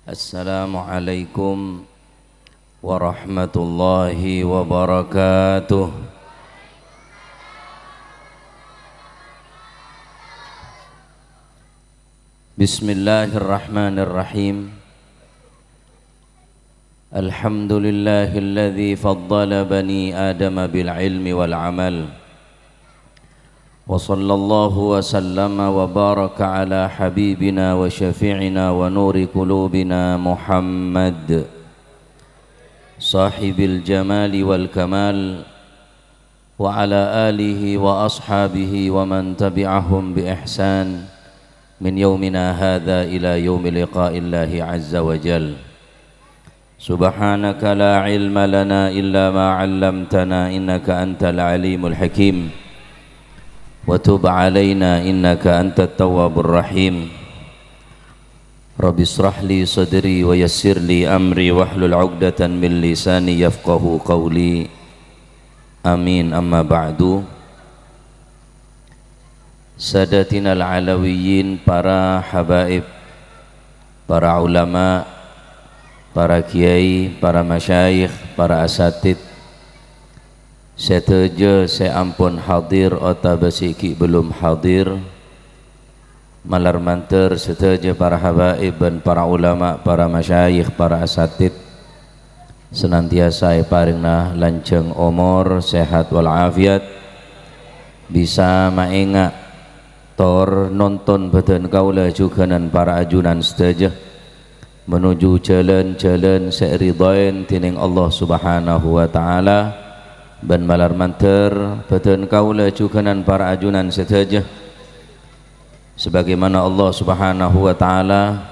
Assalamualaikum warahmatullahi wabarakatuh. Bismillahirrahmanirrahim. Alhamdulillahilladzi faddala bani Adam bil ilmi wal amal. Wa sallallahu wa sallama wa baraka ala habibina wa syafi'ina wa nuri qulubina Muhammad sahibil jamali wal kamal wa ala alihi wa ashabihi wa man tabi'ahum bi ihsan min yaumina hadha ila yaumi liqa'illahi azza wa jal. Subhanaka la ilma lana illa ma 'allamtana innaka antal alimul hakim. Wa tub alaina innaka antat tawwabur rahim. Rabbi israh li sadri wa yassir li amri wahlul 'uqdatan min lisani yafqahu qawli. Amin. Amma ba'du. Sadatinal alawiyyin, para habaib, para ulama, para kiai, para masyayikh, para asatid, seteja seampun hadir atau basiki belum hadir, malar manter seteja para habaib dan para ulama, para masyayikh, para asatid, senantiasa paringna lanceng umur, sehat walafiat, bisa maingat tor nonton badan kaula juga dan para ajunan seteja menuju jalan-jalan seiridain tining Allah subhanahu wa ta'ala. Ben malar manter badan kaula juga dan para ajunan seteja sebagaimana Allah subhanahu wa ta'ala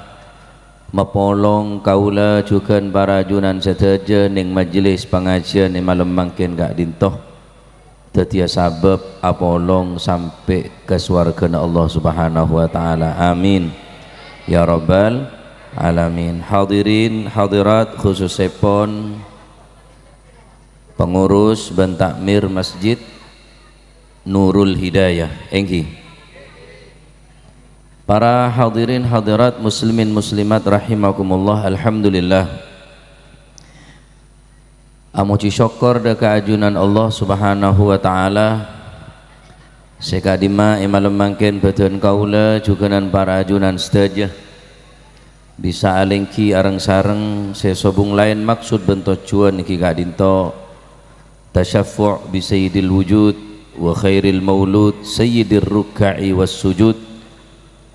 mapolong kaula juga para ajunan seteja ning majlis pengajian ni malam mangkin gak dintoh tetia sabab apolong sampai ke swargana Allah subhanahu wa ta'ala. Amin ya rabbal alamin. Hadirin hadirat, khususipun pengurus dan takmir Masjid Nurul Hidayah enggi, para hadirin hadirat muslimin muslimat rahimakumullah. Alhamdulillah amuji syukur deka ajunan Allah subhanahu wa ta'ala sekadima imalam mangkin badan kaula juga dan para ajunan sedaja bisa alengki arang sareng sesobung lain maksud bentuk cuan iki gak dinto tasyaffu' bi sayyidil wujud wa khairil maulud sayyidir ruk'i was sujud.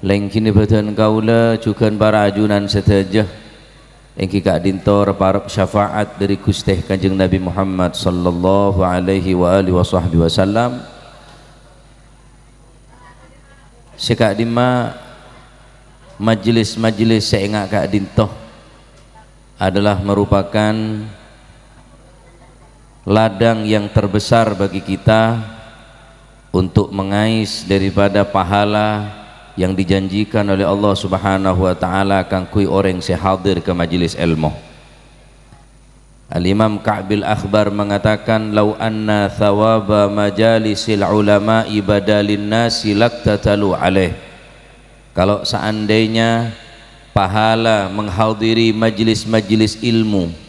Lengkini badan kaula juga para ajunan setajah engki kak dintor parap syafaat dari Gusti Kanjeng Nabi Muhammad sallallahu alaihi wa alihi wasallam. Sekak dima majlis-majlis seengak kak dintoh adalah merupakan ladang yang terbesar bagi kita untuk mengais daripada pahala yang dijanjikan oleh Allah subhanahu wa ta'ala kangkui orang sehadir ke majlis ilmu. Al-Imam Ka'bil Akhbar mengatakan law anna thawaba majalisil ulama'i badalin nasi laktatalu alaih. Kalau seandainya pahala menghadiri majlis-majlis ilmu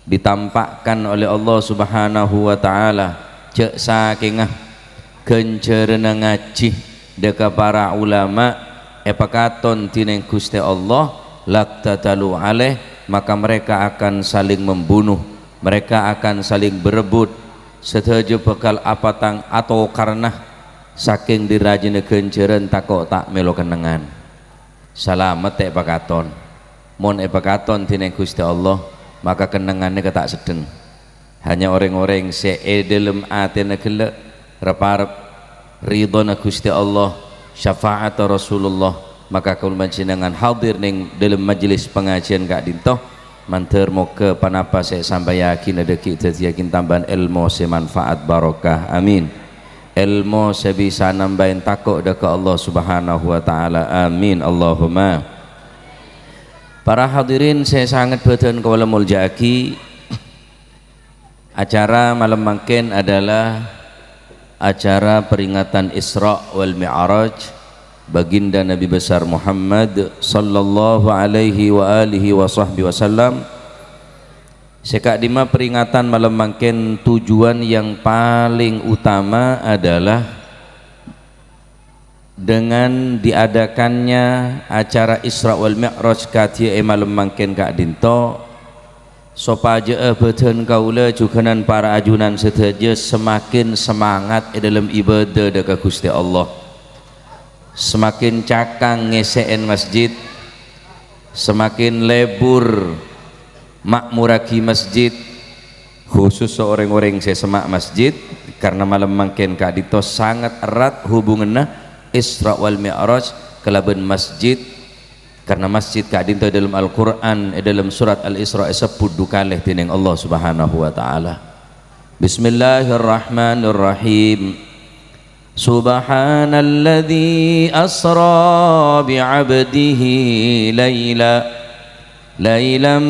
ditampakkan oleh Allah subhanahu wa ta'ala cek sakingah kencerna ngaji deka para ulama epakaton tineng Gusti Allah laktatalu alaih, maka mereka akan saling membunuh, mereka akan saling berebut setuju bekal apatang atau karena saking dirajina kenceren takok tak melo kenengan salamet epakaton mon epakaton tineng Gusti Allah maka kenangannya ketak sedeng. Hanya orang-orang seedelem atena gelek reparep ridhona Gusti Allah syafaat Rasulullah, maka kaul panjenengan hadir ning dalam majelis pengajian gak dintoh manter moga panapa saya sampai yakin ada kita yakin tambahan ilmu semanfaat barokah. Amin. Ilmu sebisa nambahin takut dekat Allah subhanahu wa ta'ala. Amin Allahumma. Para hadirin saya sangat badan kawula muljaki. Acara malam mangkin adalah acara peringatan Isra wal Mi'raj baginda Nabi besar Muhammad sallallahu alaihi wa alihi wa sahbihi wasallam. Sekak dima peringatan malam mangken tujuan yang paling utama adalah dengan diadakannya acara Isra wal Mi'raj katia malam mangken kak dinto sopaja beten kaula cukanan para ajunan seteja semakin semangat dalam ibadah dekat Gusti Allah, semakin cakang ngeseen masjid, semakin lebur makmuraki masjid, khusus seorang-orang saya semak masjid karena malam mangken kak dito sangat erat hubungannya Isra wal Mi'raj kelaban masjid, karena masjid kak dito dalam Al-Quran dalam surat Al-Isra sepuluh kali tining Allah subhanahu wa ta'ala. Bismillahirrahmanirrahim. Subhanalladzi asra bi'abdihi laylan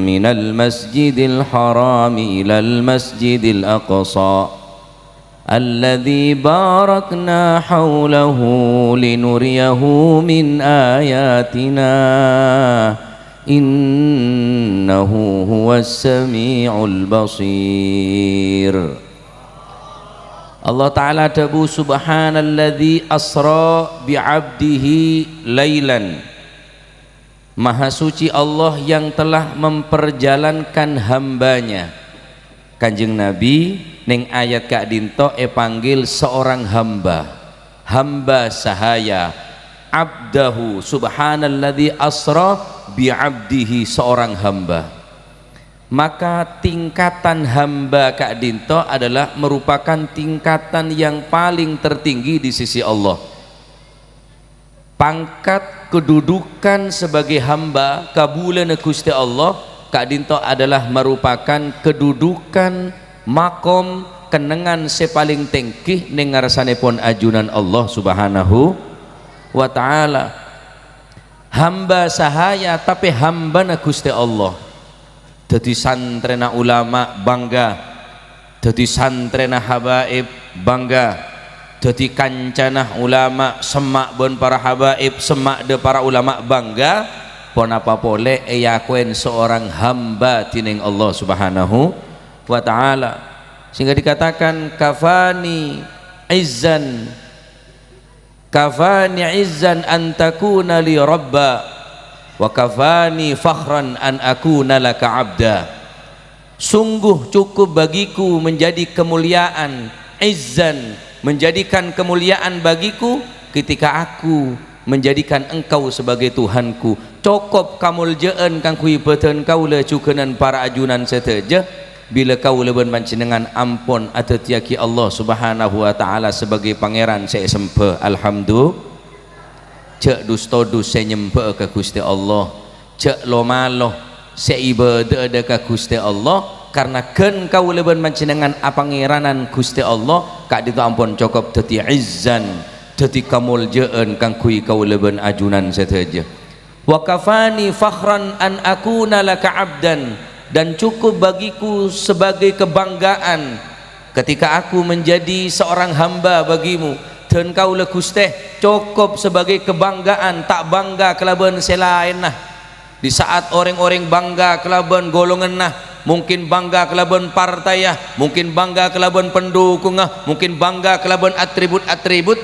minal masjidil harami ilal masjidil aqsa alladzi barakna hawlahu linuriyahu min ayatina innahu huwas sami'ul basir. Allah Ta'ala dabu subhanalladzi asra bi'abdihi laylan, maha suci Allah yang telah memperjalankan hambanya. Kanjeng Nabi ning ayat kak dinto panggil seorang hamba sahaya, abdahu, subhanalladzi asra bi'abdihi, seorang hamba. Maka tingkatan hamba kak dinto adalah merupakan tingkatan yang paling tertinggi di sisi Allah. Pangkat kedudukan sebagai hamba kabulan Gusti Allah kak dinto adalah merupakan kedudukan makom kenengan sepaling tengkih ning ngarsanipun ajunan Allah subhanahu wa ta'ala. Hamba sahaya tapi hamba na Gusti Allah. Dadi santrena ulama bangga, dadi santrena habaib bangga, dadi kancanah ulama semak bon para habaib, semak de para ulama bangga. Pon apa boleh yakuen seorang hamba tining Allah subhanahu wa ta'ala, sehingga dikatakan kafani izzan an takuna li rabba wa kafani fakhran an akuna laka abda. Sungguh cukup bagiku menjadi kemuliaan, izzan, menjadikan kemuliaan bagiku ketika aku menjadikan engkau sebagai Tuhanku. Cokop kamuljaan kang kui beten kaula cukenan para ajunan seteja bila kaula ben panjenengan ampun atau tiaki Allah subhanahu wa ta'ala sebagai pangeran saya sempe alhamdulillah. Cek dustodus saya nyembah ke Gusti Allah, cek lomaloh saya ibadah ke Gusti Allah, karena ken kau leben panjenengan apangeranan Gusti Allah kak ditu ampun cokop dadi izzan, dadi kamuljaan kang kui kau leben ajunan seteja. Wa kafani fakhran an akuna laka abdan, dan cukup bagiku sebagai kebanggaan ketika aku menjadi seorang hamba bagimu. Dan kau le Gusti cukup sebagai kebanggaan, tak bangga kelaban selain nah. Di saat orang-orang bangga kelaban golongan nah, mungkin bangga kelaban partai ya, mungkin bangga kelaban pendukung ah, mungkin bangga kelaban atribut-atribut,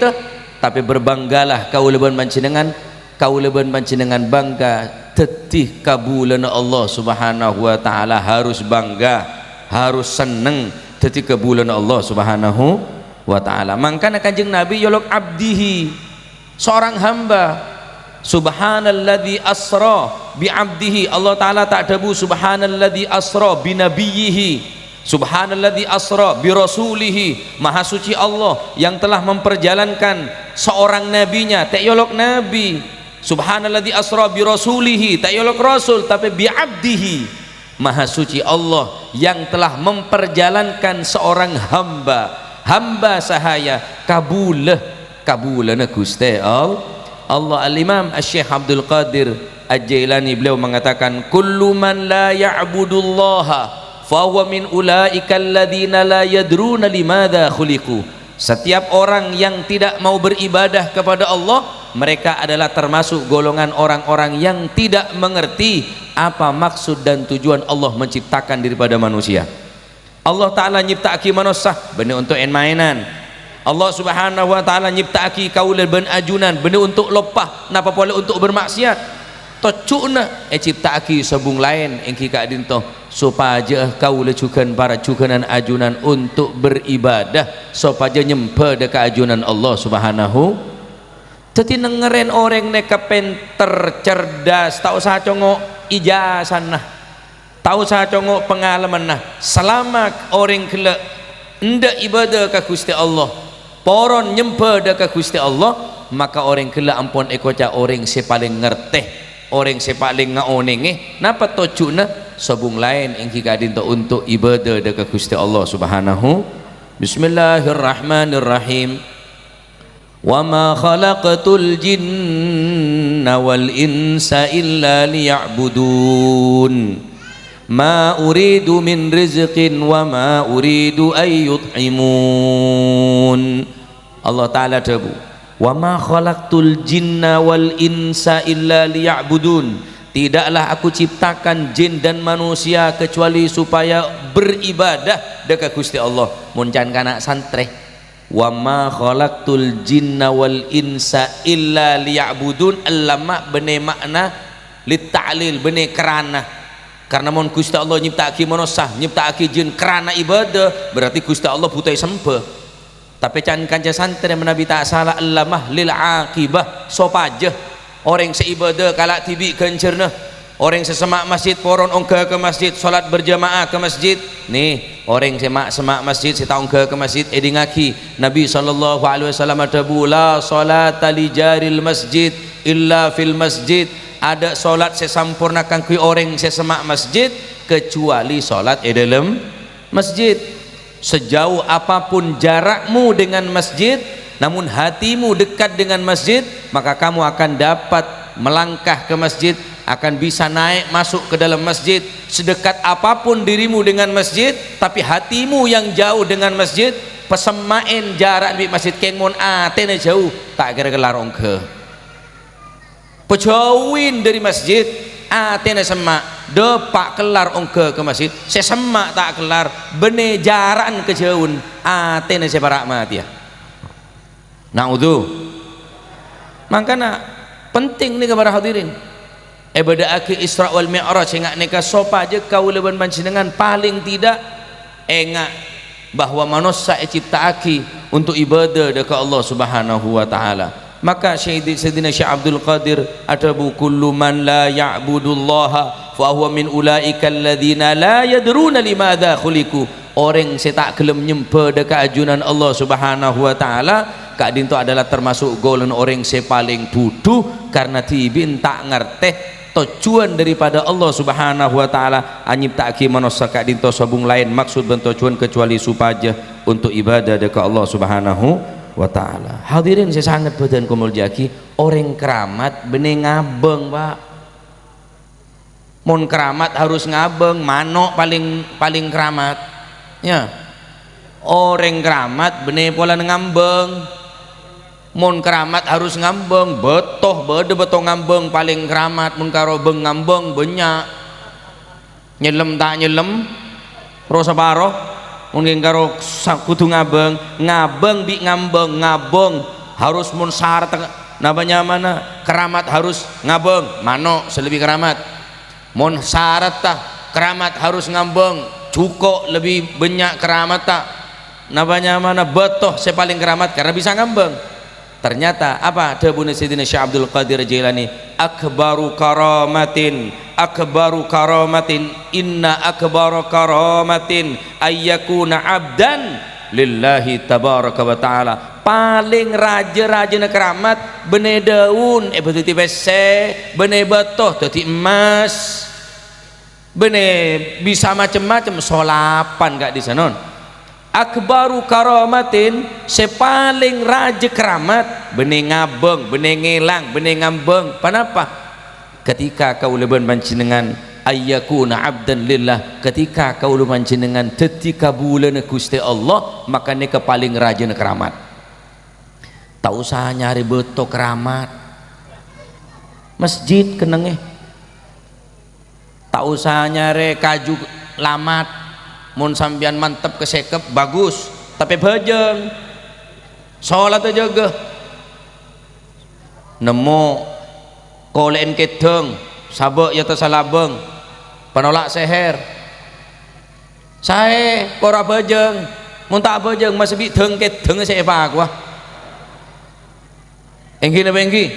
tapi berbanggalah kau leban panjenengan, kau leban panjenengan bangga tetih kabulan Allah subhanahu wa ta'ala, harus bangga, harus seneng tetih kabulan Allah subhanahu wa ta'ala. Mangkana kanjeng Nabi yolok abdihi, seorang hamba. Subhanalladzi asra bi abdihi, Allah ta'ala tak dabu subhanalladzi asra bi nabiyhi, subhanalladzi asra bi rasulihi, maha suci Allah yang telah memperjalankan seorang nabinya, tak yolok nabi. Subhanalladzi asra bi rasulihi, tak yolok rasul tapi bi abdihi, maha suci Allah yang telah memperjalankan seorang hamba sahaya kabulana Gusti Allah. Al-Imam Syekh Abdul Qadir Al-Jailani beliau mengatakan kullu man la ya'budullaha fa huwa min ulaika alladhina la yadruna limadha khuliqu. Setiap orang yang tidak mau beribadah kepada Allah, mereka adalah termasuk golongan orang-orang yang tidak mengerti apa maksud dan tujuan Allah menciptakan daripada manusia. Allah Ta'ala nyiptaki manusia benar untuk mainan. Allah Subhanahu wa Ta'ala nyiptaki kaula ben ajunan benar untuk lepah, napa boleh untuk bermaksiat. Tocukna ciptaki sabung lain engki ka dinto supaya kau lecukan para cukanan ajunan untuk beribadah supaya nyempe dekat ajunan Allah Subhanahu. Teti nengeren orang neka penter cerdas tak usah congok ijazah nah, tak usah congok pengalaman nah, selama orang kele ndak ibadah ke Gusti Allah poron nyempe dekat Gusti Allah, maka orang kele ampun ekoca orang si paling ngerteh, orang si paling ngaonenge napa tocuna sabung lain yang kita dinta untuk ibadah dekat Gusti Allah Subhanahu. Bismillahirrahmanirrahim. Wa ma khalaqatul jinna wal insa illa liya'budun ma uridu min rizqin wa ma uridu ay yut'imun. Allah Ta'ala dabu wa ma khalaqtul jinna wal insa illa liya'budun, tidaklah aku ciptakan jin dan manusia kecuali supaya beribadah dekat Gusti Allah. Muncan kana santre wa ma khalaqtul jinna wal insa illa liya'budun, allama bene makna litta'lil bene kerana, karena mon Gusti Allah nyiptaki manusia nyiptaki jin kerana ibadah berarti Gusti Allah butai sembah. Tapi can kanca santre menabi tak salah allamah lil aqibah sopaja orang seibadah kalak tibi kencerna, orang sesemak masjid poron ongka ke masjid salat berjamaah ke masjid nih, orang semak masjid setaung ke masjid edingaki Nabi sallallahu alaihi wasallam adabu la salata li jaril masjid illa fil masjid, ada salat sesampurnakan kui orang sesemak masjid kecuali salat dalam masjid. Sejauh apapun jarakmu dengan masjid namun hatimu dekat dengan masjid, maka kamu akan dapat melangkah ke masjid, akan bisa naik masuk ke dalam masjid. Sedekat apapun dirimu dengan masjid tapi hatimu yang jauh dengan masjid, pesemain jarak di masjid kengmon atene jauh tak kira-kira ke pejauhin dari masjid atene semak depak kelar ongke ke masjid sesemak tak kelar bene jaran kejauhan atene separak mati ya. Naudzu. Makanya penting nih kepada hadirin ibadah aki Isra wal Mi'raj engak nika sopa aja kau leban panjenengan paling tidak engak bahwa manusia ciptaaki untuk ibadah dekat Allah Subhanahu wa Ta'ala. Maka Sayyidina Syekh Abdul Qadir adabu kullu man la ya'budullaha fa huwa min ulaika alladhina la yadruna limadha khuliqu, orang yang tak gelem nyembah dekat ajunan Allah Subhanahu wa Ta'ala kak dinto adalah termasuk golongan orang yang paling bodoh karena tibin tak ngerteh tujuan daripada Allah Subhanahu wa Ta'ala anyiptaki manusia kak dinto sabung lain maksud dan tujuan kecuali supaya untuk ibadah dekat Allah Subhanahu wa Ta'ala. Hadirin saya sangat badan kumul jaki orang keramat bening ngabeng pak, mon keramat harus ngabeng manok paling keramat ya, orang keramat benih pola ngambeng, mon keramat harus ngambeng betoh ngambeng paling keramat, mon karo beng ngambeng banyak nyelem tak nyelem rosa baroh mungkin karo kudu ngabeng bi ngambeng harus mun syarat nabanya mana keramat harus ngabeng mano selebih keramat, mun syarat tak keramat harus ngambeng cukup lebih banyak keramat tak nabanya mana betoh sepaling keramat karena bisa ngambeng. Ternyata apa debune Sayyidina Syekh Abdul Qadir Jailani akbaru karamatin inna akbaru karamatin ayyakuna abdan lillahi tabaraka wa ta'ala, paling raja-raja keramat bene daun betuti bese bene betoh dadi emas bene bisa macam-macam solapan gak di sana. Akbaru karamatin sepaling raja keramat bene ngabeng bene ngelang bene ngambeng. Kenapa? Ketika kau leban panjenengan ayyakuna abdan lillah, ketika kaula panjenengan dadi kabulana Gusti Allah maka nika paling rajin keramat. Tak usah nyari beto keramat masjid kenenge, tak usah nyari kaju lamat, mun sambian mantep kesekep bagus tapi bajeng sholat aja ge nemu kolen kedeng sabek ya tersalabeng penolak seher saya ora bajeng mun tak bajeng masih bi deng kedeng saya pak wah enggi na enggi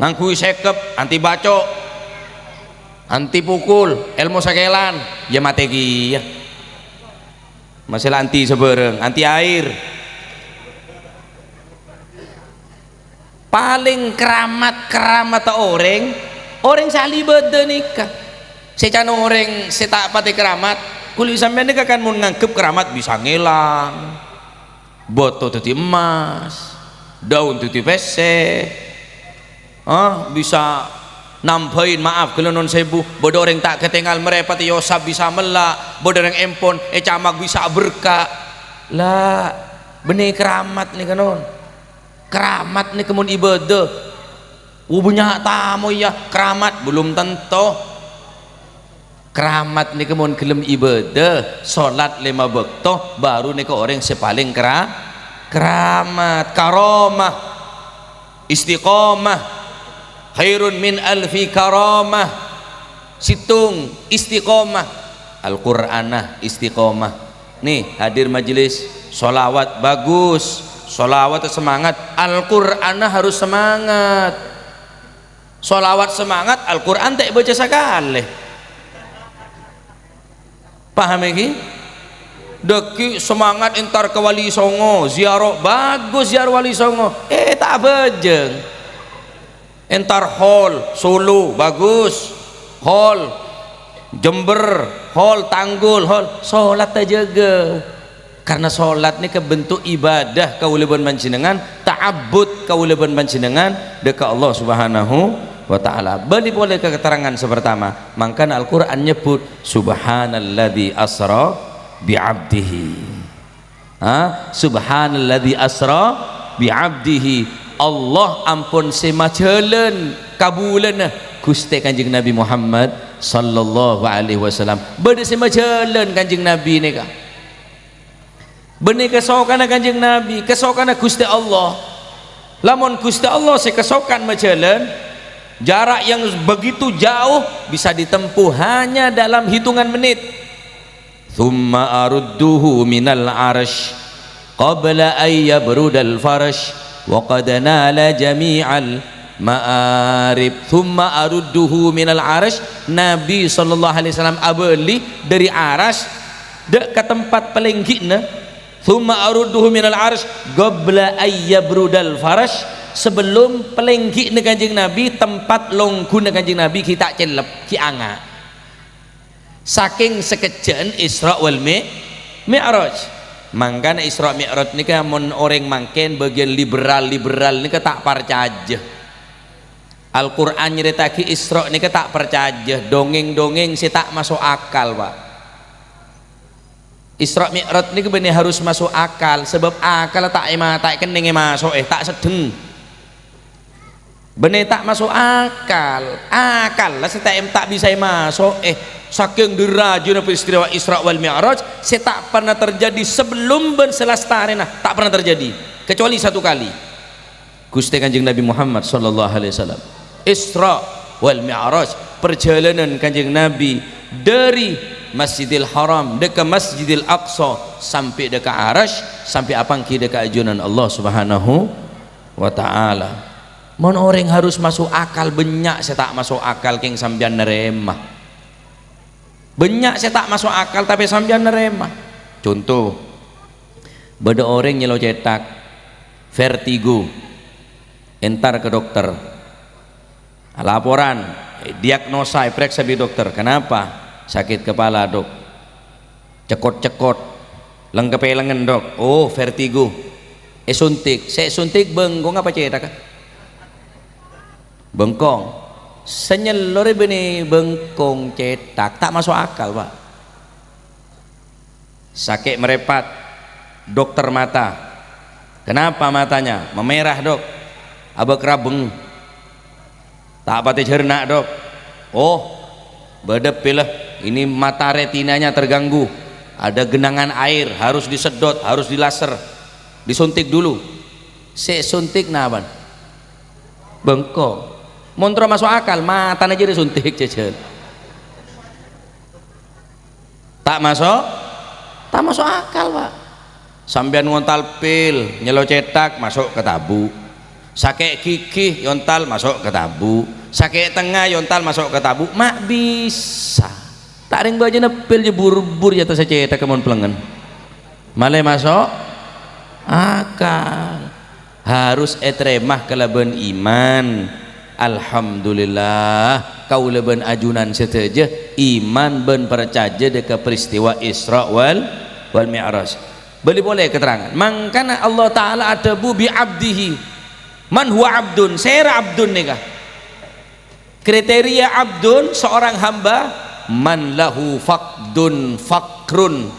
ngangkui sekep anti bacok anti pukul ilmu sakelan ya mategi ya masalah anti sebereng anti air paling keramat orang salibada nikah secana orang setak pati keramat kulit sampean nikah kan mau nganggep keramat bisa ngelang botol tadi emas daun tadi pesek bisa nambahin maaf kalau non sebu bodoh orang tak ketinggal merepati yosab bisa melak bodoh orang empon camak bisa berkah lah benih keramat nih kanon keramat nih kemun ibadah punya tamu ya keramat belum tentu keramat nih kemun gelem ibadah sholat 5 waktu baru nih ke orang sepaling keramat karomah istiqomah khairun min alfi karamah situng istiqomah Al-Qur'anah istiqomah nih hadir majelis sholawat bagus sholawat semangat Al-Qur'anah harus semangat sholawat semangat Al-Qur'an tak baca sekali paham lagi deki semangat entar ke Wali Songo ziarah bagus ziarah Wali Songo tak bejeng entar hall Solo bagus hall Jember hall Tanggul hall sholat aja ge karena sholat ini kebentuk ibadah kauliban panjenengan ta'abbud kauliban panjenengan dekat Allah subhanahu wa ta'ala bani boleh ke keterangan sepertama mangkana Al-Quran nyebut subhanalladzi asra bi'abdihi subhanalladzi asra bi'abdihi Allah ampun semajalan kabulan Gusti Kanjeng Nabi Muhammad sallallahu alaihi wasallam bade semajalan Kanjeng Nabi nika benih kesokan Kanjeng Nabi kesokan Gusti Allah lamun Gusti Allah kesokan majalan jarak yang begitu jauh bisa ditempuh hanya dalam hitungan menit thumma arudduhu minal arsh qabla ayyabrudal farsh wa qad nala jami'al ma'arib thumma arudduhu minal arsh Nabi sallallahu alaihi wasallam abeli dari arsh dek ke tempat pelenggina thumma arudduhu minal arsh qabla ayyabrudal farsh sebelum pelenggina Kanjeng Nabi tempat longguna Kanjeng Nabi kita celep ki anga saking sekejan Isra wal Mi'raj mangkana Isra Mi'raj ini kan orang mangken bagian liberal ini tak percaya Al-Quran nyeritaki Isra ini tak percaya dongeng-dongeng sih tak masuk akal pak Isra Mi'raj ini benar harus masuk akal sebab akal tak kening masuk tak sedeng benar tak masuk akal lah setiap tak bisa masuk saking derajatnya peristiwa Isra wal Mi'raj saya tak pernah terjadi sebelum berselastarena tak pernah terjadi kecuali satu kali Gusti Kanjeng Nabi Muhammad sallallahu alaihi wasallam Isra wal Mi'raj perjalanan Kanjeng Nabi dari Masjidil Haram dekat Masjidil Aqsa sampai dekat Arash sampai apangki dekat ajunan Allah subhanahu wa ta'ala mon orang harus masuk akal banyak saya tak masuk akal keng sambian nerema banyak saya tak masuk akal tapi sambian nerema contoh beda orang nyelo cetak vertigo entar ke dokter laporan diagnosa periksa di dokter kenapa sakit kepala dok cekot-cekot lengkap lengan dok oh vertigo suntik saya suntik bengkong apa cetak bengkong senyelore beni bengkong cetak, tak masuk akal Pak. Sakit merepat, dokter mata, kenapa matanya memerah dok? Abah kerabeng, tak pati cerna dok. Oh bedepilah, ini mata retinanya terganggu, ada genangan air, harus disedot, harus dilaser, disuntik dulu. Suntik naban bengkok, montro masuk akal, mata aja disuntik cecil. Tak masuk akal Pak. Sambian ngontal pil nyelo cetak masuk ke tabu, sakit gigi yontal masuk ke tabu, sakit tengah yontal masuk ke tabu. Mak bisa tak ring baca nepil je bur-bur jatuh cetak kemon pelengen malah masuk akal. Harus etremah kelaban iman. Alhamdulillah kau leben ajunan seteja iman ben percaja deka peristiwa Isra wal Mi'raj. Beli boleh keterangan mangkana Allah Ta'ala atabu bi abdihi man huwa abdun, sera abdun nikah. Kriteria abdun seorang hamba, man lahu faqdun fakrun,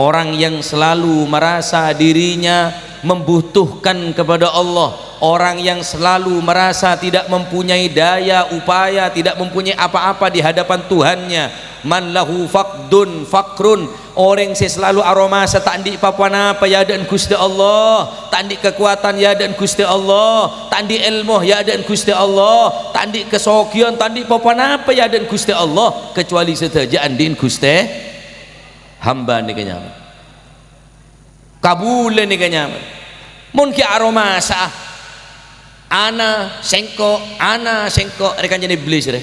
orang yang selalu merasa dirinya membutuhkan kepada Allah, orang yang selalu merasa tidak mempunyai daya upaya, tidak mempunyai apa-apa di hadapan Tuhannya. Man lahu faqdun fakrun, orang yang selalu aromasa tak di apa-apa ya dan Gusti Allah, tak di kekuatan ya dan Gusti Allah, tak di ilmu ya dan Gusti Allah, tak di kesogian tak di apa-apa ya dan Gusti Allah, kecuali saja andin Gusti hamba ni kenyaman kabul ni kenyaman. Mun ki aromasa ana sengko rekan jadi iblis re.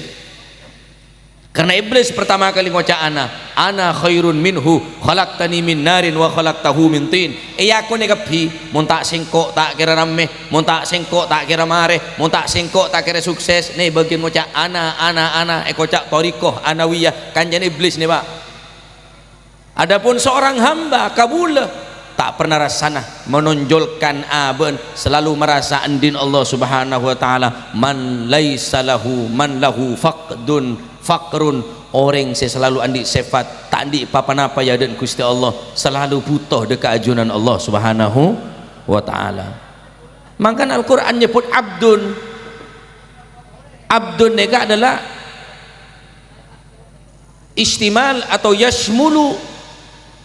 Karena iblis pertama kali ngocak ana khairun minhu khalaqtani min narin wa khalaqtahu min tin. Aku ni kapi mun tak sengko tak kira rameh, mun tak sengko tak kira mareh, mun tak sengko tak kira sukses. Nih bagian ngocak ana kocak torikoh anawiyah kan jadi iblis nih Pak. Adapun seorang hamba kabula tak pernah rasana menonjolkan aben, selalu merasa andin Allah Subhanahu wa taala. Man lahu faqdun fakrun, orang yang selalu andi sifat tak andi apa-apa ya dan Gusti Allah, selalu butuh dekat ajunan Allah Subhanahu wa taala. Maka Al-Qur'an nyebut abdun. Abdun neka adalah istimal atau yashmulu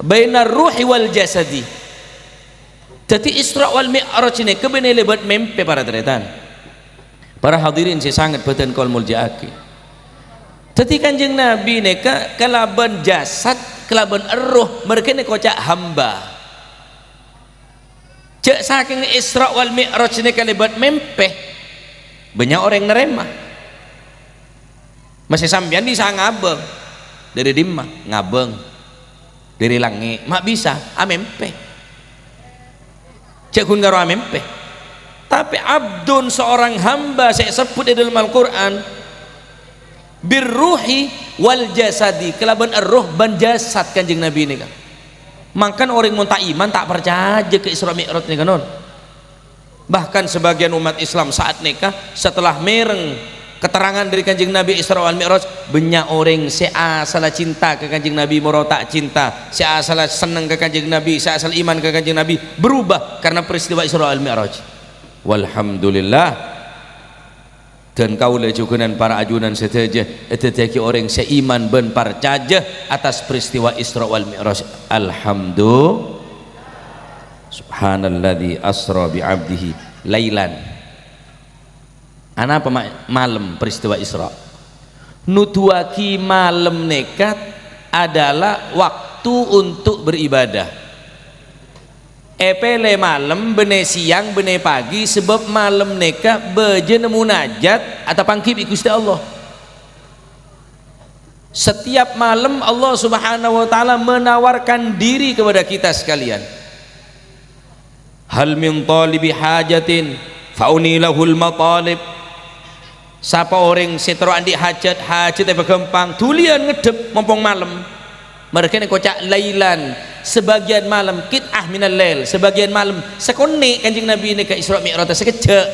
bainar ruhi wal jasadi. Jadi Isra wal Mi'raj ini kebenar lebat mempe para teretan. Para hadirin saya sangat beten kol muljaaki. Jadi Kanjeng Nabi neka kelaban jasad, kelaban roh, mereka ni kocak hamba. Cek saking Isra wal Mi'raj ini kelebat mempe, banyak orang nerema. Masih sambian di sang ngabeng dari dimma ngabeng dari langit, mak bisa amempe. Cek kun karo amempe. Tapi abdun seorang hamba saya sebut di dalam Al-Qur'an birruhi wal jasadi, kelaban roh ban jasad Kanjeng Nabi ini kan. Makan orang mun tak iman tak percaya ke Isra Mi'raj ni kan. Bahkan sebagian umat Islam saat nikah setelah mereng keterangan dari Kanjeng Nabi Isra wal Mi'raj, banyak orang seasal cinta ke Kanjeng Nabi moro tak cinta, seasal senang ke Kanjeng Nabi, seasal iman ke Kanjeng Nabi, berubah karena peristiwa Isra wal Mi'raj. Walhamdulillah. Dan kaulah jukunan para ajunan seteja eteteki orang seiman ben parcaja atas peristiwa Isra wal Mi'raj. Alhamdulillah. Subhanalladzi asra bi 'abdihi lailan. Ana apa malam peristiwa Isra. Nutuaki malam nekat adalah waktu untuk beribadah. Epele malam bene siang bene pagi, sebab malam nekat bejen munajat atau pangkip Gusti Allah. Setiap malam Allah Subhanahu wa taala menawarkan diri kepada kita sekalian. Hal min talibi hajatin fauni lahul matalib. Siapa orang setro andi hajat apa gampang tulian ngedep mompong malam. Mereka ni kocak lailan, sebagian malam kit'ah minal lail, sebagian malam sekone Kanjeng Nabi ni ke Isra Mi'raj sekejap.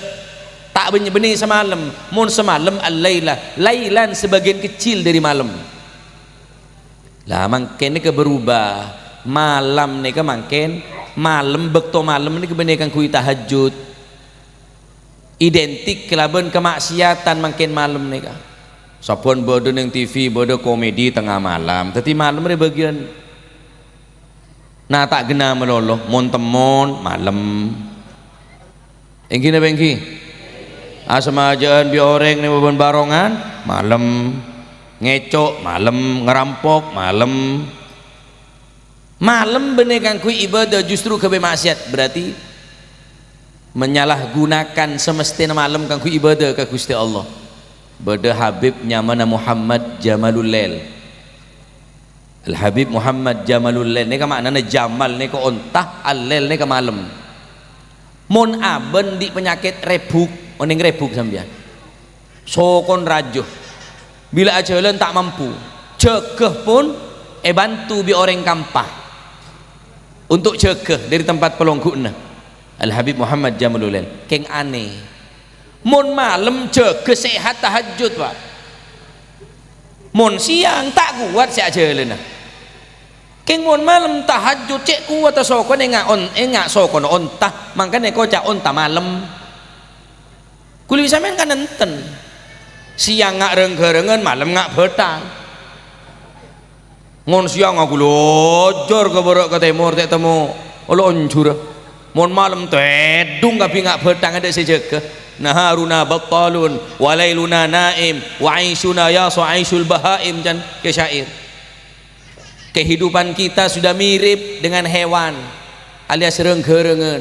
tak benih semalam, mun semalam al-laila, lailan sebagian kecil dari malam. Lah mangken ni ke berubah, malam ni ke mangken, malam bekto malam ni kebenekan kui tahajud, identik kelaban kemaksiatan mangken malam ni ka. Sapun bodoh neng TV, bodoh komedi tengah malam, tapi malam ni bagian. Nah tak gena meloloh, mon temon malam. Engki na bengki. Asamajaan bi orang ni beban barongan malam, ngecok malam, ngerampok malam. Malam benekan kui ibadah justru kebe maksiat, berarti menyalahgunakan semestinya malam kan kui ibadah ka Gusti Allah. Bada Habibnya mana Muhammad Jamalul Lail. Al Habib Muhammad Jamalul Lail ni ka maknanya Jamal ni ka ontah, al-lail ni ka malam. Mon aben di penyakit rebuk, oning rebuk sampean. Sokon rajuh. Bila ajalan tak mampu, cegah pun bantu bi orang kampah. Untuk cegah dari tempat pelongguna. Al Habib Muhammad Jamalul Lail. Keng aneh. Mon malam cegah sehat tahajud, Pak. Mon siang tak kuat si ajalan. Keng mon malam tahajud cek kuat sokon engak sokon ontah, makanya kau cak ontah malam. Kuli sampean kan enten. Siang ngak renggerengan, malam ngak betang. Ngon siang aku lojor ke barak ke timur tak temu. Olo oncur. Mon malam tedung tapi ngak betang ada sejaga. Naharuna battalun walailuna naim wa aishuna ya aisul bahaim dan ke syair. Kehidupan kita sudah mirip dengan hewan alias renggerengan.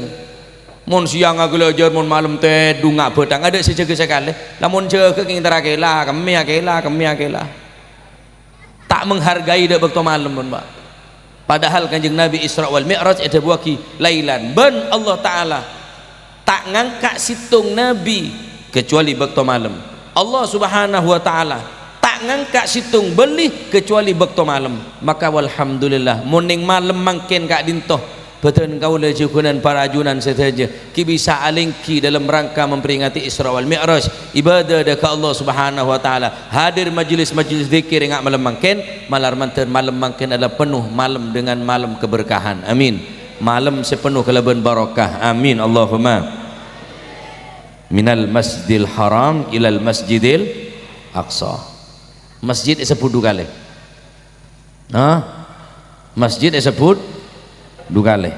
Mon siang aku belajar, mon malam tedung ngak betang ada sejaga sekali. Lamun jaga king terakela kami akela tak menghargai dak waktu malam pun, Pak. Padahal Kanjeng Nabi Isra wal Mi'raj ada buaki lailan ben Allah taala tak ngangkat situng Nabi kecuali waktu malam. Allah Subhanahu wa taala tak ngangkat situng belih kecuali waktu malam. Maka walhamdulillah morning malam mangken kak dintoh betul kau lejukunan para ajunan saja ki bisa alingki dalam rangka memperingati Isra wal Mi'raj ibadah dekat Allah Subhanahu wa taala, hadir majlis-majlis zikir ngak malam mangken, malam manten malam mangken adalah penuh malam dengan malam keberkahan. Amin. Malam sepenuh kelaban barakah. Amin. Allahumma. Minal masjidil haram ilal masjidil aqsa. Masjid disebut dua kali. Masjid disebut dua kali.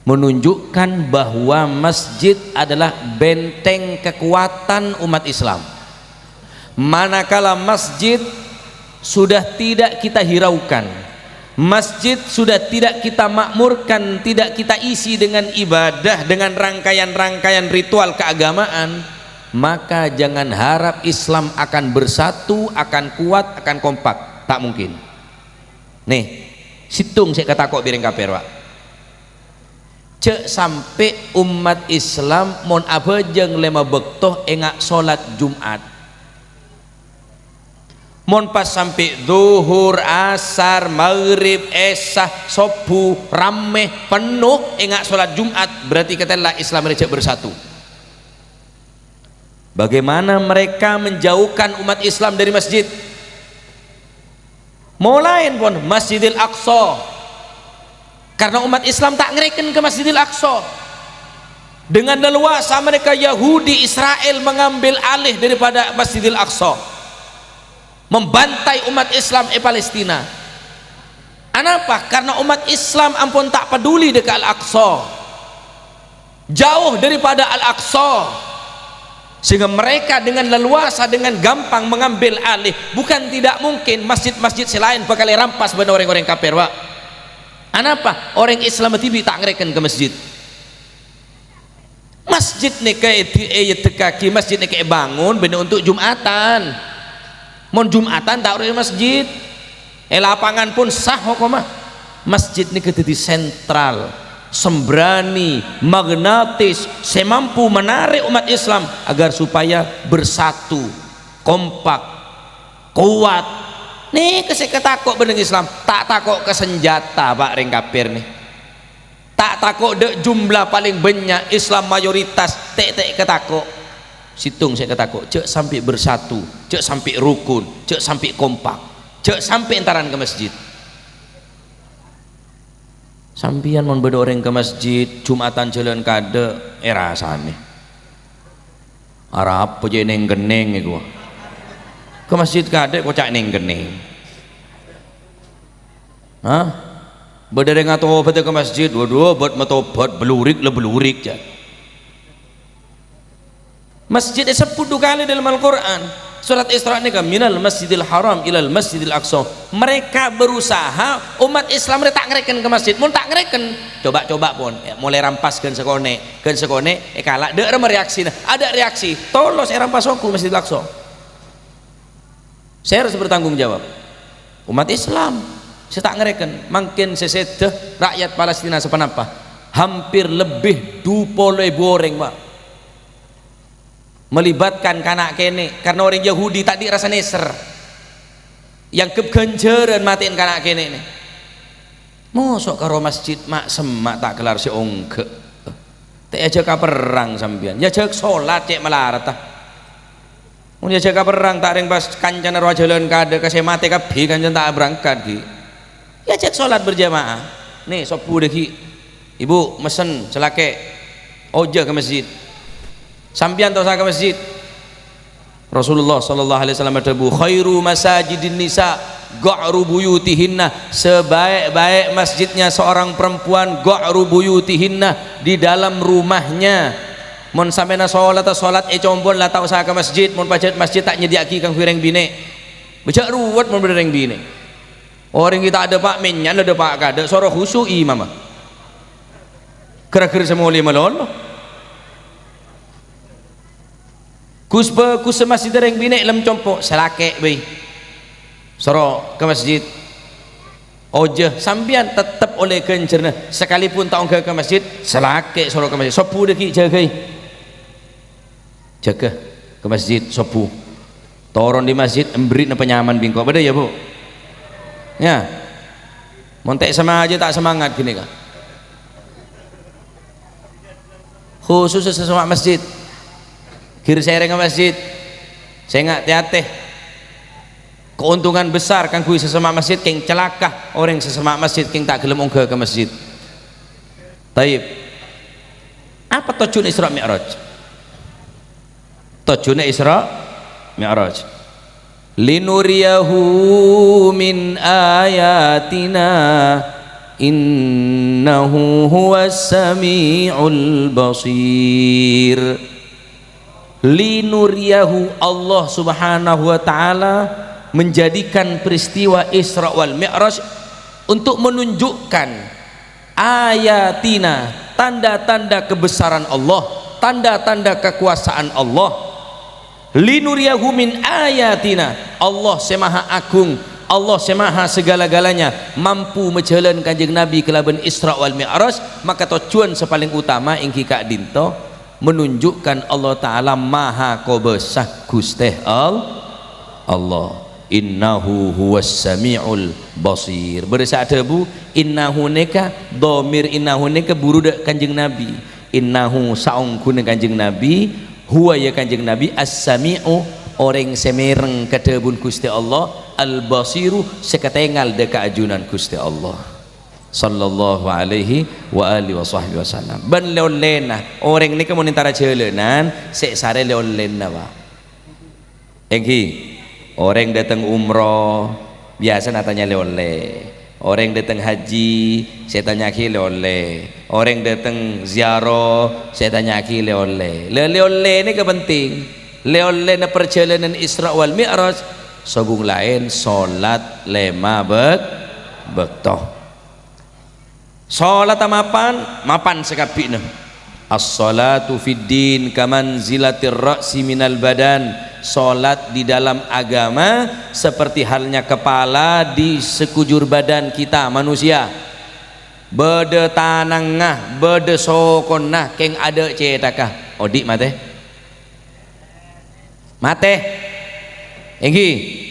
Menunjukkan bahwa masjid adalah benteng kekuatan umat Islam. Manakala masjid sudah tidak kita hiraukan, masjid sudah tidak kita makmurkan, tidak kita isi dengan ibadah, dengan rangkaian-rangkaian ritual keagamaan, maka jangan harap Islam akan bersatu, akan kuat, akan kompak. Tak mungkin. Nih, situng saya kata kok bireng kaper, Pak. Cek sampai umat Islam mon abajeng lema bektoh engak solat Jumat. Mon pas sampai zuhur, asar, maghrib, esah, subuh, rameh, penuh engak solat Jumat, berarti katalah Islam recek bersatu. Bagaimana mereka menjauhkan umat Islam dari masjid? Mulain pun Masjidil Aqsa, karena umat Islam tak ngereken ke Masjidil Aqsa. Dengan leluasa mereka Yahudi Israel mengambil alih daripada Masjidil Aqsa, membantai umat Islam Palestina. Kenapa? Karena umat Islam ampun tak peduli dekat Al-Aqsa, jauh daripada Al-Aqsa, sehingga mereka dengan leluasa, dengan gampang mengambil alih. Bukan tidak mungkin masjid-masjid selain bakal rampas pada orang-orang kafir, Pak. Kenapa? Orang Islam tibi tak ngereken ke masjid. Masjid ni kayak kaki masjid ni kayak bangun benar untuk Jumatan. Mon Jumatan tak ada masjid. Lapangan pun sah hukumah. Masjid ni ketika sentral, sembrani, magnetis, semampu menarik umat Islam agar supaya bersatu, kompak, kuat. Nih kesek takut bener Islam, tak takut ke senjata, Pak ring kafir nih. Tak takut dek jumlah paling banyak Islam mayoritas, tek ketakut. situng saya kataku cek sampai bersatu, cek sampai rukun, cek sampai kompak, cek sampai entaran ke masjid. Sampian mon beda orang ke masjid Jumatan jalan kade rasane arah apa je neng geneng iku ke masjid kade kocak neng geneng. Hah? Beda dengan tobat ke masjid, waduh buat matobat belurik le belurik je. Masjid 10 kali dalam Al-Quran. Surat Isra ini kan minal masjidil haram ilal masjidil aqsa. Mereka berusaha umat Islam mereka tak ngereken ke masjid, mun tak ngereken coba-coba pun ya, mulai rampaskan sekone kalak ada reaksi, ada reaksi tolong saya rampas aku Masjidil Aqsa. Saya harus bertanggung jawab. Umat Islam saya tak ngereken makin sesedeh rakyat Palestina sepenapa hampir lebih 20.000 orang Pak, melibatkan kanak kene karena orang Yahudi tadi rasa neser yang kegenjeran matiin kanak kene ini mosok karo masjid mak semak tak kelar si ongke tak aja ka perang sampean ya jak salat cek melarat tah mun ya jak ka perang tak ring pas kancan ro jalan kade kase mate kabeh kancan tak berangkat ki ya jak salat berjamaah nih sopu deh ki ibu mesen celake ojo ke masjid. Sampian tau saya ke masjid. Rasulullah sallallahu alaihi wasallam berkata, khairu masajidin nisa ga'ru buyutihinna, sebaik-baik masjidnya seorang perempuan ga'ru buyutihinna, di dalam rumahnya. Mun sampeyan salat combon lah tau saya ke masjid, mun pajat masjid tak nyediaki kang fireng bine. Becak ruwet mun bereng bine. Orang kita ada pak menyan ada pak kada soro khusyui mama. Kira-kira semua lima lon. Kus masjid yang bine lem compok selake bay soro ke masjid oje sampian tetap oleh kencerna sekalipun tak ke masjid selake soro ke masjid sopu deki jaga ke masjid sopu toron di masjid embrit na penyaman bingko beda ya bu ya montek sama aja tak semangat gini kan khusus sesama masjid kiri saya ke masjid saya nggak tiate keuntungan besar kan kui sesama masjid keng celaka orang sesama masjid keng tak gelem ongke ke masjid. Taib apa tujuan Isra Mi'raj? Tujuan Isra Mi'raj linuriyahu min ayatina innahu huwas sami'ul basir. Linuriyahu, Allah subhanahu wa ta'ala menjadikan peristiwa Isra wal Mi'raj untuk menunjukkan ayatina, tanda-tanda kebesaran Allah, tanda-tanda kekuasaan Allah. Linuriyahu min ayatina, Allah semaha agung, Allah semaha segala-galanya, mampu menjalan kanjeng Nabi kelaban Isra wal Mi'raj. Maka tujuan sepaling utama ingki kak dinto menunjukkan Allah Ta'ala maha kobesah Gusti Allah. Innahu huwas sami'ul basir. Berisa ada bu innahu neka domir innahu neka buru dek kanjeng Nabi, innahu saung kuna kanjeng Nabi, huwa ya kanjeng Nabi as-sami'u orang semereng kedebun Gusti Allah, al-basiru seketengal deka ajunan Gusti Allah sallallahu alaihi wa alihi wa sahbihi wasallam. Ban leolena orang ni kamu nintara jalanan sek sare leolena wa engki orang datang umroh biasa natanya leole, orang datang haji saya tanya ki leole, orang datang ziarah saya tanya ki leole. Leole ni kepenting leole na perjalanan Isra wal Mi'raj sogung lain salat lema bektoh. Salat mapan sekapina. As-salatu fid din kamanzilatir ra'si minal badan. Salat di dalam agama seperti halnya kepala di sekujur badan kita manusia. Bede tanangah, bede sokonnah keng ada cetakah. Odik mate. Mate. Enggi.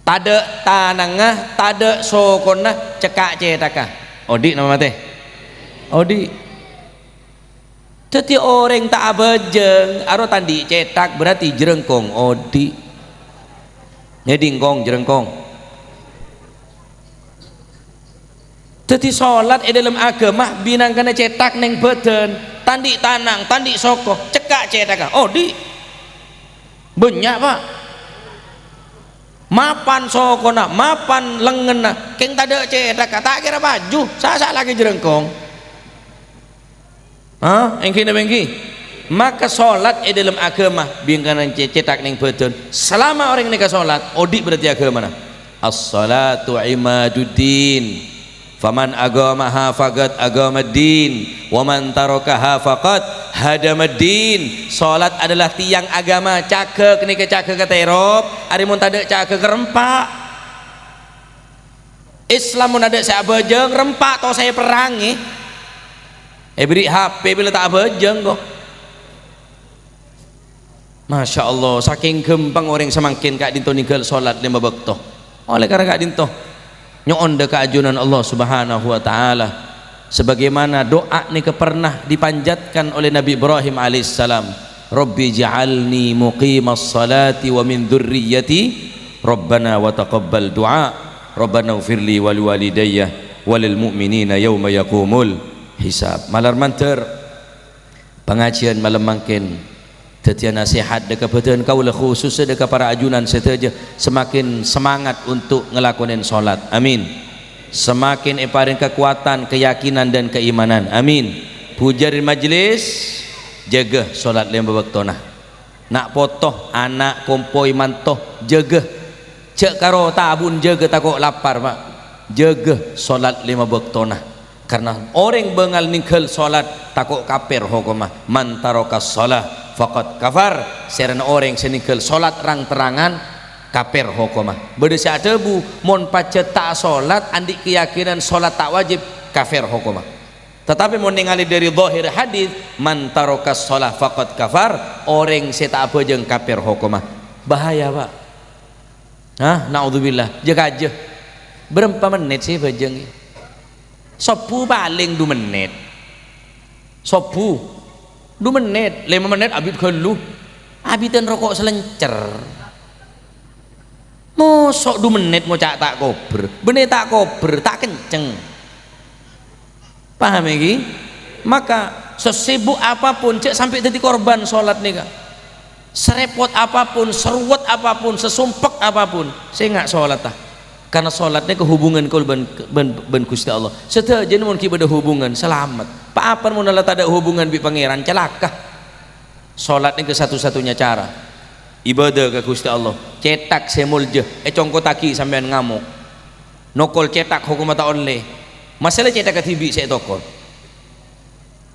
Tada tanangah tada sokonnah cekak cetakah. Odik nama teh Odi Teti orang tak abejeng aro tandi cetak berarti jerengkong odi nyedingkong jerengkong. Teti sholat dalam agama binang kena cetak neng beden tandi tanang tandi soko cekak cetak odi banyak pak mapan soko nak mapan lengan nak keng tak ada cetak tak kira baju saya lagi jerengkong. Engki na engki maka sholat dalam agama biangkan cetak ning betul selama orang ini ke sholat odi berarti agama na as-salatu imaduddin faman agamaha faqad agamaddin wa man tarakaha faqad hadamaddin. Sholat adalah tiang agama cakek ni ke cakek ke terop ari mun tade cakek rempak Islam mun ada saya bejeng rempak to saya perangi beri HP bila tak bejeng kok. Masya Allah saking gempang orang semakin kak dinto ninggal sholat 5 waktu oleh karena kak dinto nyon deka ajunan Allah subhanahu wa ta'ala sebagaimana doa ni pernah dipanjatkan oleh Nabi Ibrahim alaihissalam Rabbi ja'alni muqimas salati wa min dhurriyyati Rabbana wa taqabbal du'a Rabbana ufirli wal walidayya walil mu'minina yawma yaqumul hisab. Malar manter pengajian malam mangkin tetian nasihat dekat betul kau lah khusus dekat para ajunan seteja semakin semangat untuk ngelakonin solat amin semakin eparin kekuatan keyakinan dan keimanan amin pujarin majlis jaga solat 5 waktu nak potoh anak kompoi mantoh jaga cek karo tabun jaga takut lapar pak jaga solat 5 waktu karena orang bengal ningkel solat takut kafir hukumah man tarokas solat faqad kafar serana orang seningkel solat rang terangan kafir hukumah berdesi adebu mon pacet tak solat andik keyakinan solat tak wajib kafir hukumah. Tetapi mau ningali dari zahir hadis man tarokas solat faqad kafar orang seta apa jeung kafir hukumah bahaya pak naudzubillah jaga aja berapa menit sih bajeng sopu paling 2 menit sopu 2 menit 5 menit abit kelu abitan rokok selencer mosok 2 menit mau cak tak kober bener tak kober tak kenceng paham lagi maka sesibuk apapun cek sampai jadi korban sholat nih kak serepot apapun seruat apapun sesumpek apapun saya nggak sholat tah karena sholatnya kehubungan kau ben Gusti Allah setelah jenun kita ada hubungan selamat pak apa mau nala tak ada hubungan bi pangeran celaka sholatnya ke satu-satunya cara ibadah ke Gusti Allah cetak semulje congkotaki sampean ngamuk nokol cetak hukum mata onle masalah cetak ke TV saya tokol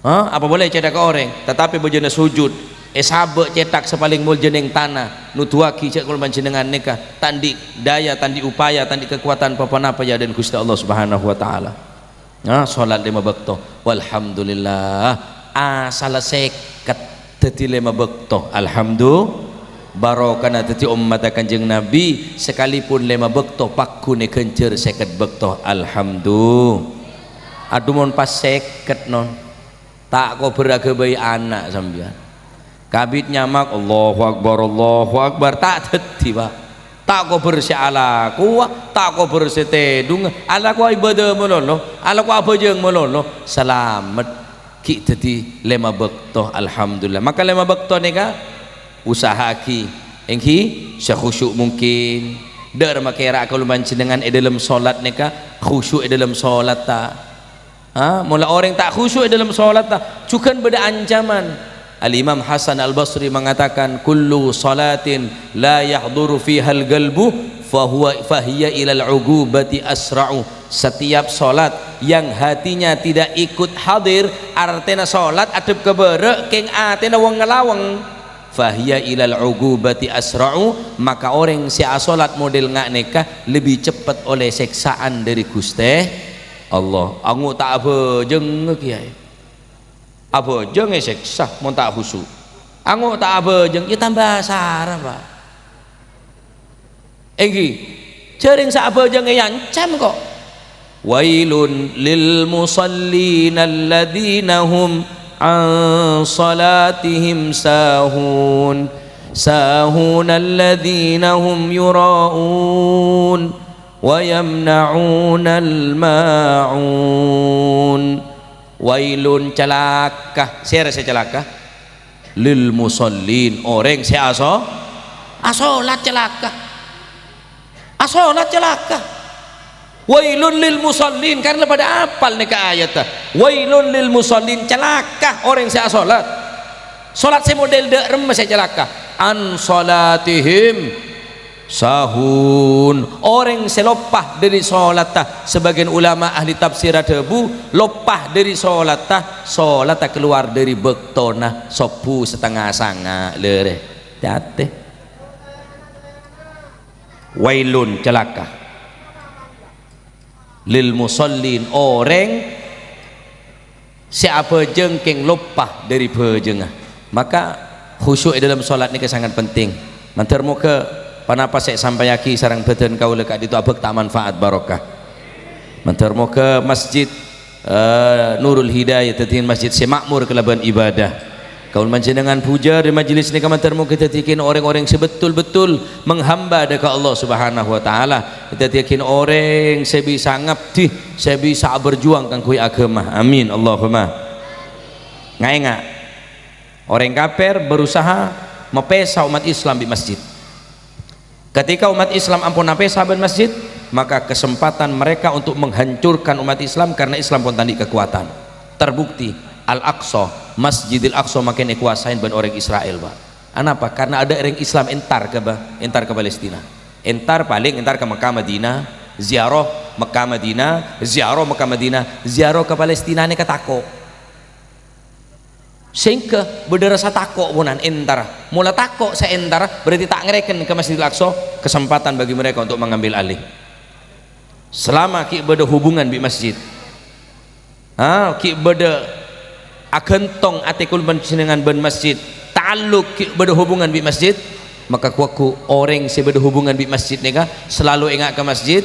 apa boleh cetak ke orang tetapi bejana sujud sabek cetak sepaling muljen yang tanah nutuaki cek kalau panjenengan nikah tandi daya tandi upaya tandi kekuatan apa ya dan Gusti Allah subhanahu wa ta'ala sholat 5 waktu walhamdulillah asal seket teti 5 waktu alhamdulillah barokana teti ummat kanjeng Nabi sekalipun 5 waktu pakune kencer seket waktu alhamdulillah aduh mon pas seket non tak kau beraga bayi anak sambian kabit nyamak Allahu Akbar tak teti pak tak kau bersih ala kuah tak kau bersih tedung ala kuah ibadah melolo ala kuah apa jeng melolo selamat ki teti 5 waktu alhamdulillah maka 5 waktu ni ka usaha ki engki sekhusyuk mungkin dar makera kalau panjenengan dalam solat ni ka khusyuk dalam solat ta mula orang tak khusyuk dalam solat ta cukan beda ancaman. Al-Imam Hasan Al-Basri mengatakan kullu salatin la yahduru fiha al-qalbu fahiya ilal ugubati asra'u setiap solat yang hatinya tidak ikut hadir artinya solat adep keberek keng atena wong ngelaweng fahiya ilal ugubati asra'u maka orang si solat model ngak nekah lebih cepat oleh seksaan dari Gusti Allah angu tak apa jeng kiai apa jeng seksa mau tak khusyuk ango tak apa jeng ya tambah sarah pak cering sa apa jeng yancam kok wailun lil musallin alladzina hum عن صلاتهم ساهون الذين هم يراءون ويمنعون الماعون wailun celaka siapa celaka lil musallin orang si asolat celaka wailun lil musallin karena pada apal nih ke ayat wailun lil musallin celaka orang si asolat solat si model derem si celaka an salatihim sahun orang selopah dari solat sebagian ulama ahli tafsir debu lopah dari solat keluar dari bektona sopu setengah sanga lere jate wailun celaka lil musallin orang siapa jengking lopah dari pejengah maka khusyuk dalam solat ini sangat penting mantar muka panapa saya sampai yaki sarang beten kau lekat itu abek tak manfaat barokah mantar mau ke masjid Nurul Hidayah tetin masjid semakmur kelaban ibadah kau dengan puja di majlis ni mantar mau kita tikin orang-orang sebetul-betul menghamba dekat Allah Subhanahu wa taala kita tikin orang saya bisa ngabdi saya bisa berjuang kan kui agama amin Allahumma ngai orang kafir berusaha mepesa umat Islam di masjid. Ketika umat Islam ampun nape sahabat masjid, maka kesempatan mereka untuk menghancurkan umat Islam karena Islam pun tadi kekuatan. Terbukti Al-Aqsa, Masjidil Aqsa makin dikuasain ban orang Israel, Pak. Kenapa? Karena ada orang Islam entar ke Palestina. Entar ke Mekah Madinah, ziarah Mekah Madinah, ziarah ke Palestina ini ketako. Sehingga berderasa takok punan entar mula takok saya entar berarti tak ngereken ke Masjidil Aqsa kesempatan bagi mereka untuk mengambil alih selama ki beda hubungan di masjid ki beda agentong atikul dengan ben masjid ta'alluq ki beda hubungan di masjid maka kuaku orang si beda hubungan di masjid nega selalu ingat ke masjid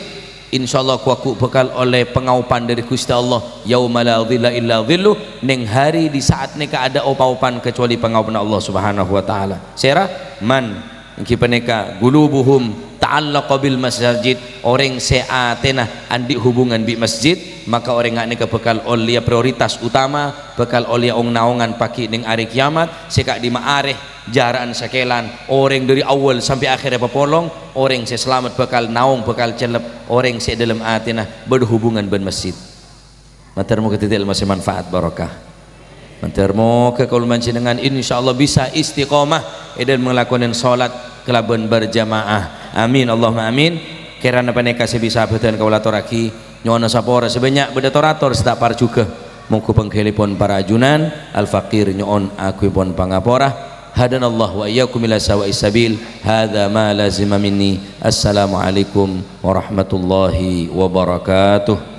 insyaallah kuaku bekal oleh pengaupan dari Gusti Allah yauma la dhilla illa dhillu neng hari di saat neka ada opa-opan kecuali pengaupan Allah Subhanahu wa taala sera man kita neka gulubuhum ta'allaqa bil masjid orang seatena andi hubungan di masjid maka orang ngak neka bekal oleh prioritas utama bekal oleh ong naungan paki ning hari kiamat seka di maareh jaraan sakelan orang dari awal sampai akhirnya pepolong orang saya selamat bekal naung bekal celep orang saya dalam atina berhubungan ben masjid matermo ketitil masih manfaat barokah matermo ke kalau dengan insyaallah bisa istiqomah dan melakukan salat kelaban berjamaah amin Allahumma amin kerana paneka sebisa betan kaulatoraki nyono sapora sebanyak bedatorator sedapar juga mungku pengkelipon para ajunan al-faqir nyon aku pun pangapora hadana Allah wa iyyakum ila sawa'is sabil hadza ma lazima minni assalamu alaikum warahmatullahi wabarakatuh.